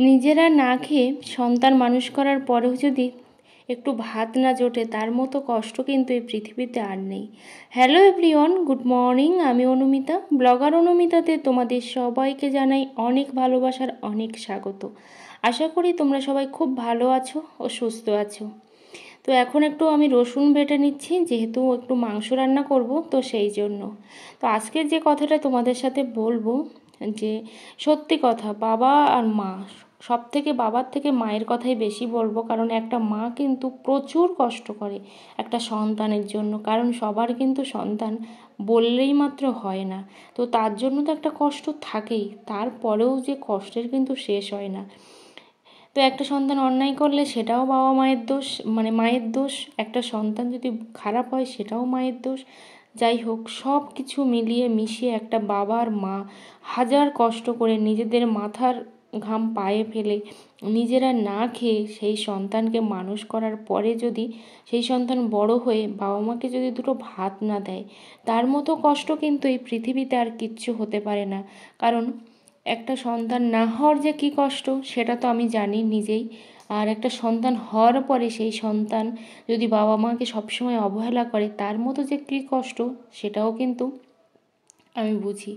নিজেরা না খেয়ে সন্তান মানুষ করার পরেও যদি একটু ভাত না জোটে, তার মতো কষ্ট কিন্তু এই পৃথিবীতে আর নেই। Hello everyone, good morning. আমি অনুমিতা, ব্লগার অনুমিতাতে তোমাদের সবাইকে জানাই অনেক ভালোবাসার অনেক স্বাগত। আশা করি তোমরা সবাই খুব ভালো আছো ও সুস্থ আছো। তো এখন একটু আমি রসুন বেটে নিচ্ছি, যেহেতু একটু মাংস রান্না করব, তো সেই জন্য। তো আজকের যে কথাটা তোমাদের সাথে বলবো, যে সত্যি কথা, বাবা আর মা, সব থেকে বাবার থেকে মায়ের কথাই বেশি বলবো, কারণ একটা মা কিন্তু প্রচুর কষ্ট করে একটা সন্তানের জন্য, কারণ সবার কিন্তু সন্তান বললেই মাত্র হয় না। তো তার জন্য তো একটা কষ্ট থাকেই, তারপরেও যে কষ্টের কিন্তু শেষ হয় না। তো একটা সন্তান অন্যায় করলে সেটাও বাবা মায়ের দোষ, মানে মায়ের দোষ। একটা সন্তান যদি খারাপ হয় সেটাও মায়ের দোষ। যাই হোক, সব কিছু মিলিয়ে মিশিয়ে একটা বাবার মা হাজার কষ্ট করে নিজেদের মাথার ঘাম পায়ে ফেলে নিজেরা না খেয়ে সেই সন্তানকে মানুষ করার পরে যদি সেই সন্তান বড় হয়ে বাবা মাকে যদি দুটো ভাত না দেয়, তার মতো কষ্ট কিন্তু এই পৃথিবীতে আর কিচ্ছু হতে পারে না। কারণ একটা সন্তান না হওয়ার যে কী কষ্ট সেটা তো আমি জানি নিজেই। আর একটা সন্তান হওয়ার পরে সেই সন্তান যদি বাবা মাকে সবসময় অবহেলা করে, তার মতো যে কী কষ্ট সেটাও কিন্তু আমি বুঝি।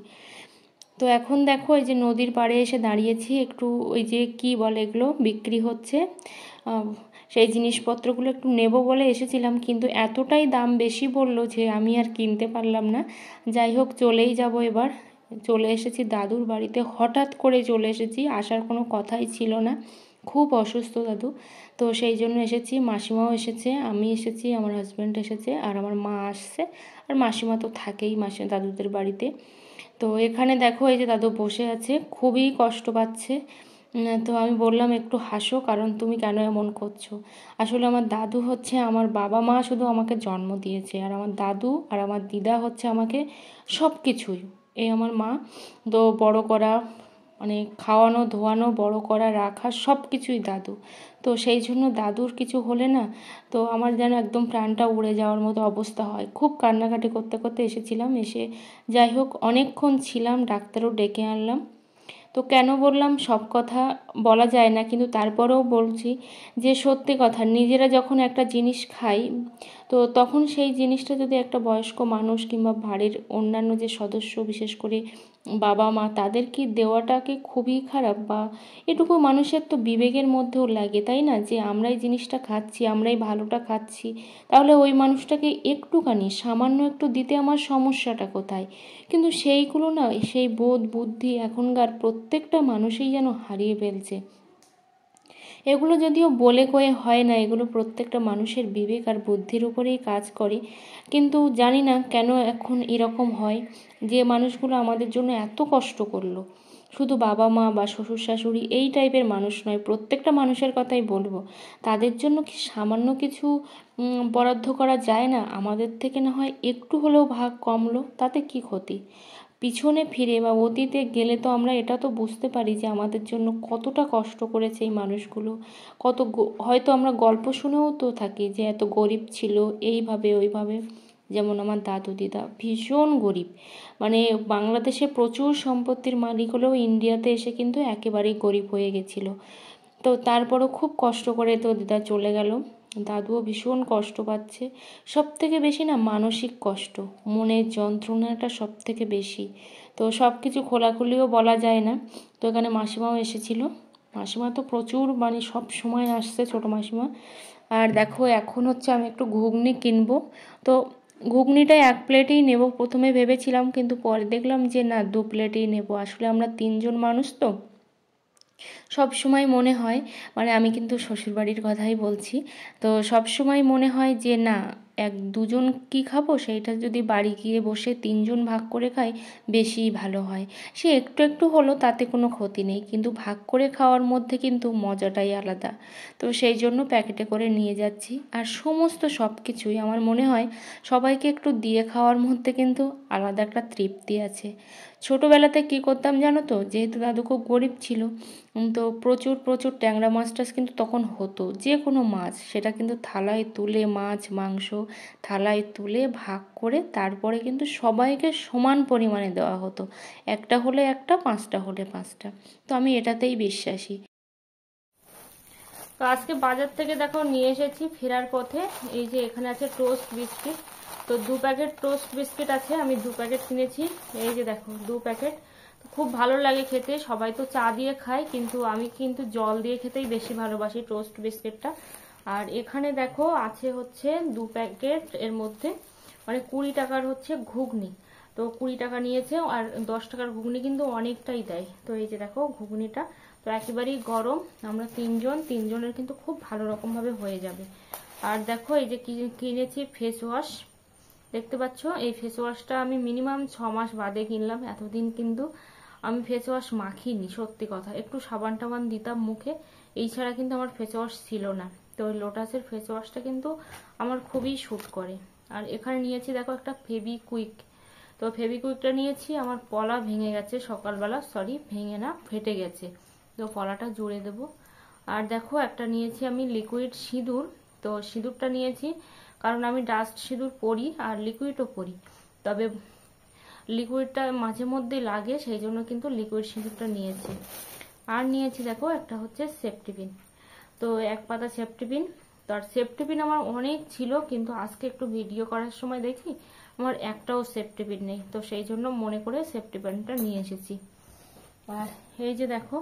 তো এখন দেখো, এই যে নদীর পাড়ে এসে দাঁড়িয়েছি, একটু ওই যে কি বলে এগুলো বিক্রি হচ্ছে, সেই জিনিসপত্রগুলো একটু নেব বলে এসেছিলাম, কিন্তু এতটাই দাম বেশি বললো যে আমি আর কিনতে পারলাম না। যাই হোক, চলেই যাব এবার। চলে এসেছি দাদুর বাড়িতে, হঠাৎ করে চলে এসেছি, আসার কোনো কথাই ছিল না। খুব অসুস্থ দাদু, তো সেই জন্য এসেছি। মাসিমাও এসেছে, আমি এসেছি, আমার হাজব্যান্ড এসেছে, আর আমার মা আসছে, আর মাসিমা তো থাকেই দাদুদের বাড়িতে। তো এখানে দেখো, এই যে দাদু বসে আছে, খুবই কষ্ট পাচ্ছে। তো আমি বললাম একটু হাসো, কারণ তুমি কেন এমন করছো। আসলে আমার দাদু হচ্ছে, আমার বাবা মা শুধু আমাকে জন্ম দিয়েছে, আর আমার দাদু আর আমার দিদা হচ্ছে আমাকে সব কিছুই। এই আমার মা তো বড় করা, মানে খাওয়ানো ধোয়ানো বড় করা রাখা সব কিছুই দাদু। তো সেই জন্য দাদুর কিছু হলে না, তো আমার যেন একদম প্রাণটা উড়ে যাওয়ার মতো অবস্থা হয়। খুব কান্নাকাটি করতে করতে এসেছিলাম, এসে যাই হোক অনেকক্ষণ ছিলাম, ডাক্তারও ডেকে আনলাম। তো কেন বললাম, সব কথা বলা যায় না, কিন্তু তারপরেও বলছি যে সত্যি কথা, নিজেরা যখন একটা জিনিস খাই, তো তখন সেই জিনিসটা যদি একটা বয়স্ক মানুষ কিংবা বাড়ির অন্যান্য যে সদস্য, বিশেষ করে বাবা মা, তাদের কি দেওয়াটাকে খুবই খারাপ, বা এটুকু মানুষের তো বিবেকের মধ্যেও লাগে, তাই না, যে আমরা এই জিনিসটা খাচ্ছি, আমরাই ভালোটা খাচ্ছি, তাহলে ওই মানুষটাকে একটুখানি সামান্য একটু দিতে আমার সমস্যাটা কোথায়। কিন্তু সেইগুলো না, সেই বোধ বুদ্ধি এখনকার প্রত্যেকটা মানুষই যেন হারিয়ে ফেলছে। এগুলো যদিও বলে কয়ে হয় না, এগুলো প্রত্যেকটা মানুষের বিবেক আর বুদ্ধির উপরেই কাজ করে। কিন্তু জানি না কেন এখন এরকম হয়, যে মানুষগুলো আমাদের জন্য এত কষ্ট করলো, শুধু বাবা মা বা শ্বশুর শাশুড়ি এই টাইপের মানুষ নয়, প্রত্যেকটা মানুষের কথাই বলবো, তাদের জন্য কি সামান্য কিছু বরাদ্দ করা যায় না? আমাদের থেকে না হয় একটু হলেও ভাগ কমলো, তাতে কি ক্ষতি। পিছনে ফিরে বা অতীতে গেলে তো আমরা এটা তো বুঝতে পারি যে আমাদের জন্য কতটা কষ্ট করেছে এই মানুষগুলো। হয়তো আমরা গল্প শুনেও তো থাকি যে এত গরিব ছিল, এইভাবে ওইভাবে। যেমন আমার দাদু দিদা ভীষণ গরিব, মানে বাংলাদেশে প্রচুর সম্পত্তির মালিক হলেও ইন্ডিয়াতে এসে কিন্তু একেবারেই গরিব হয়ে গেছিলো। তো তারপরও খুব কষ্ট করে তো দিদা চলে গেল, দাদুও ভীষণ কষ্ট পাচ্ছে। সব থেকে বেশি না মানসিক কষ্ট, মনের যন্ত্রণাটা সব থেকে বেশি। তো সব কিছু খোলাখুলিও বলা যায় না। তো এখানে মাসিমাও এসেছিল, মাসিমা তো প্রচুর, মানে সব সময় আসছে ছোটো মাসিমা। আর দেখো, এখন হচ্ছে আমি একটু ঘুগনি কিনবো। তো ঘুগনিটা এক প্লেটেই নেব প্রথমে ভেবেছিলাম, কিন্তু পরে দেখলাম যে না, 2 প্লেটেই নেব। আসলে আমরা 3জন মানুষ, তো সব সময় মনে হয়, মানে আমি কিন্তু শ্বশুরবাড়ির কথাই বলছি, তো সব সময় মনে হয় যে না, 1-2জন কি খাবো, সেইটা যদি বাড়ি গিয়ে বসে 3জন ভাগ করে খাই বেশি ভালো হয়। সে একটু একটু হলো, তাতে কোনো ক্ষতি নেই, কিন্তু ভাগ করে খাওয়ার মধ্যে কিন্তু মজাটাই আলাদা। তো সেই জন্য প্যাকেটে করে নিয়ে যাচ্ছি। আর সমস্ত সব কিছুই আমার মনে হয় সবাইকে একটু দিয়ে খাওয়ার মধ্যে কিন্তু আলাদা একটা তৃপ্তি আছে। ছোটোবেলাতে কী করতাম জানো তো, যেহেতু দাদু খুব গরিব ছিল, তো প্রচুর প্রচুর ট্যাংরা মাছ টাছ কিন্তু তখন হতো, যে কোনো মাছ, সেটা কিন্তু থালায় তুলে, মাছ মাংস থালায় তুলে ভাগ করে তারপরে কিন্তু সবাইকে সমান পরিমাণে দেওয়া হতো। একটা হলে একটা, 5টা হলে 5টা। তো আমি এটাতেই বিশ্বাসী। তো আজকে বাজার থেকে দেখো নিয়ে এসেছি ফেরার পথে। এই যে এখানে আছে টোস্ট বিস্কিট। তো 2 প্যাকেট টোস্ট বিস্কিট আছে, আমি 2 প্যাকেট কিনেছি। এই যে দেখো 2 প্যাকেট। খুব ভালো লাগে খেতে, সবাই তো চা দিয়ে খায়, কিন্তু আমি কিন্তু জল দিয়ে খেতেই বেশি ভালোবাসি টোস্ট বিস্কিটটা। আর এখানে দেখো আছে হচ্ছে 2 প্যাকেট, এর মধ্যে মানে 20 টাকার হচ্ছে ঘুগনি। তো 20 টাকা নিয়েছে, আর 10 টাকার ঘুগনি কিন্তু অনেকটাই দেয়। তো এই যে দেখো ঘুগনিটা তো একেবারেই গরম, আমরা তিনজনের কিন্তু খুব ভালো রকম ভাবে হয়ে যাবে। আর দেখো এই যে কিনেছি ফেস ওয়াশ, দেখতে পাচ্ছ এই ফেস ওয়াশটা আমি মিনিমাম 6 মাস বাদে কিনলাম। এতদিন কিন্তু আমি ফেস ওয়াশ মাখিনি, সত্যি কথা, একটু সাবান টাবান দিতাম মুখে, এই ছাড়া কিন্তু আমার ফেস ওয়াশ ছিল না। তো ওই লোটাসের ফেস ওয়াশটা কিন্তু আমার খুবই স্যুট করে। আর এখানে নিয়েছি দেখো একটা ফেভিকুইক। তো ফেভিকুইকটা নিয়েছি, আমার পলা ভেঙে গেছে সকালবেলা, সরি ভেঙে না, ফেটে গেছে, তো পলাটা জুড়ে দেব। আর দেখো একটা নিয়েছি আমি লিকুইড সিঁদুর। তো সিঁদুরটা নিয়েছি কারণ আমি ডাস্ট সিঁদুর পরি আর লিকুইডও পরি, তবে লিকুইডটা মাঝে মধ্যে লাগে, সেই জন্য কিন্তু লিকুইড সিঁদুরটা নিয়েছি। আর নিয়েছি দেখো একটা হচ্ছে সেফটি পিন। তো 1 পাতা সেফটি পিন। তো আর সেফটি পিন আমার অনেক ছিল, কিন্তু আজকে একটু ভিডিও করার সময় দেখি আমার একটাও সেফটি পিন নেই, তো সেই জন্য মনে করে সেফটি পিনটা নিয়ে এসেছি। আর এই যে দেখো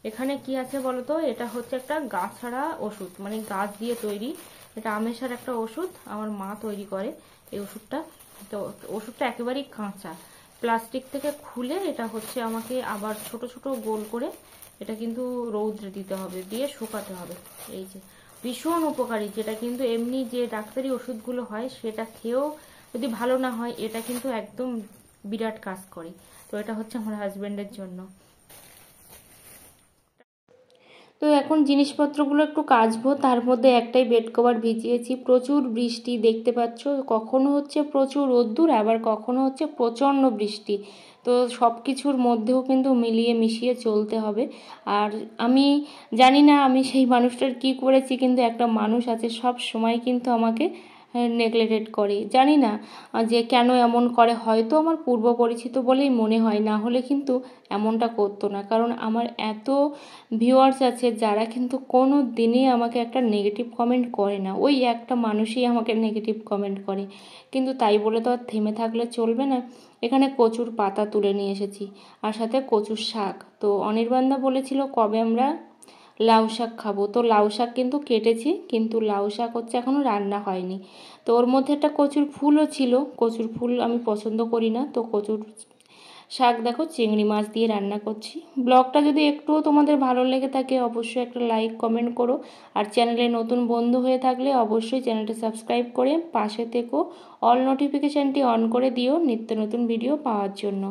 এখানে কি আছে বলতো, এটা হচ্ছে একটা গাছড়া ওষুধ, মানে গাছ দিয়ে তৈরি, এটা আমেশার একটা ওষুধ, আমার মা তৈরি করে এই ওষুধটা। তো ওষুধটা একেবারেই কাঁচা, প্লাস্টিক থেকে খুলে এটা হচ্ছে আমাকে আবার ছোট ছোট গোল করে এটা কিন্তু রৌদ্রে দিতে হবে, দিয়ে শুকাতে হবে। এই যে ভীষণ উপকারী, যেটা কিন্তু এমনি যে ডাক্তারি ওষুধগুলো হয় সেটা খেয়েও যদি ভালো না হয়, এটা কিন্তু একদম বিরাট কাজ করে। তো এটা হচ্ছে আমার হাজবেন্ডের জন্য। তো এখন জিনিসপত্রগুলো একটু কাচবো, তার মধ্যে একটাই বেড কভার ভিজিয়েছি। প্রচুর বৃষ্টি দেখতে পাচ্ছ, কখনো হচ্ছে প্রচুর রোদ্দুর, আবার কখনো হচ্ছে প্রচণ্ড বৃষ্টি। তো সব কিছুর মধ্যেও কিন্তু মিলিয়ে মিশিয়ে চলতে হবে। আর আমি জানি না আমি সেই মানুষটার কি করেছি, কিন্তু একটা মানুষ আছে সব সময় কিন্তু আমাকে নেগলেক্টেড করে, জানি না যে কেন এমন করে, হয়তো আমার পূর্ব পরিচিত বলেই মনে হয়, না হলে কিন্তু এমনটা করতো না। কারণ আমার এত ভিউয়ার্স আছে যারা কিন্তু কোনো দিনই আমাকে একটা নেগেটিভ কমেন্ট করে না, ওই একটা মানুষই আমাকে নেগেটিভ কমেন্ট করে, কিন্তু তাই বলে তো আর থেমে থাকলে চলবে না। এখানে কচুর পাতা তুলে নিয়ে এসেছি, আর সাথে কচুর শাক। তো অনির্বাণদা বলেছিল কবে আমরা লাউ শাক খাবো, তো লাউ শাক কিন্তু কেটেছি, কিন্তু লাউ শাক হচ্ছে এখনও রান্না হয়নি। তো ওর মধ্যে একটা কচুর ফুলও ছিল, কচুর ফুল আমি পছন্দ করি না, তো কচুর শাক দেখো চিংড়ি মাছ দিয়ে রান্না করছি। ব্লগটা যদি একটুও তোমাদের ভালো লেগে থাকে অবশ্যই একটা লাইক কমেন্ট করো, আর চ্যানেলে নতুন বন্ধু হয়ে থাকলে অবশ্যই চ্যানেলটা সাবস্ক্রাইব করে পাশে থেকো, অল নোটিফিকেশানটি অন করে দিও নিত্য নতুন ভিডিও পাওয়ার জন্য।